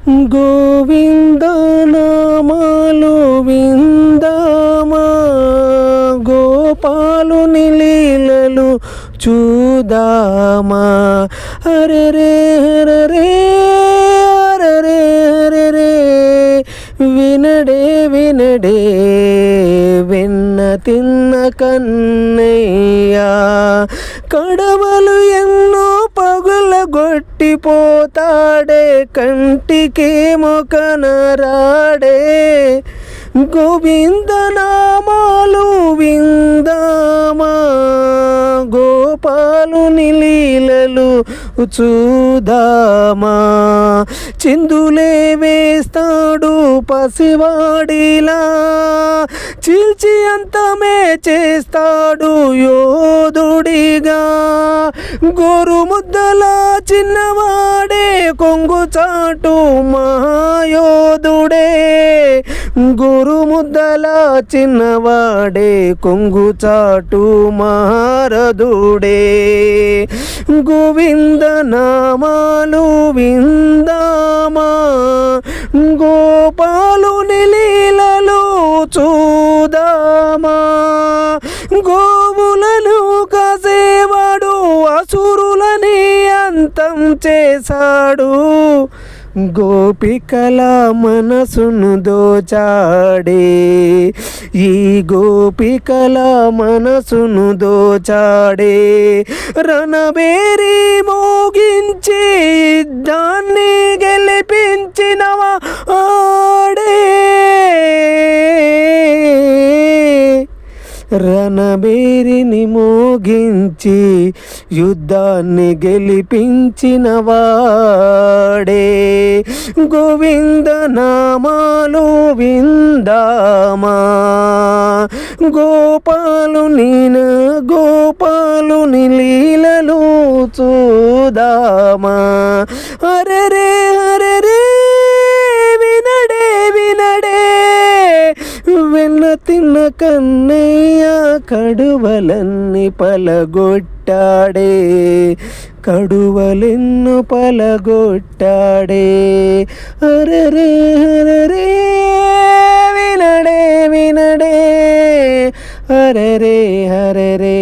గోవింద నామాలు విందామా, గోపాలుని లీలలు చూదామా. హరరే హరరే హరరే హరరే, వినడే వినడే వెన్న తిన్న కన్నయ్యా. కడవలు ఎన్నో పగులగొట్టిపోతాడే, కంటికేమో కనరాడే. గోవింద నామాలు విందామా, గోపాలుని లీలలు చూదామా. చిందులే వేస్తాడు పసివాడిలా, చీల్చి అంతమే చేస్తాడు యోధుడిగా. గోరు ముద్దల చిన్నవాడే కొంగు చాటు మహాయోధుడే. గోరు ముద్దల చిన్నవాడే కొంగు చాటు మహారథుడే. గోవింద నామాలు విందామా, గోపాలుని లీలలు చూదామా. గోవులను కాసేవాడు అసురులని అంతం చేశాడు, గోపికల మనసును దోచాడే. ఈ గోపికల మనసును దోచాడే. రణబేరి మోగించి దాన్ని గెలిపించినవా ఆడే. రణబేరిని మోగించి యుద్ధాన్ని గెలిపించిన వాడే. గోవింద నామాలు విందామా, గోపాలుని లీలలు చూదామా. హరరే హరరే వినడే వినడే వెన్న తిన్న కన్నయ్య. కడువలన్నీ పలగొట్టాడే, కడువలెన్ను పలగొట్టాడే. హరరే హరరే వినడే వినడే హరరే హరరే.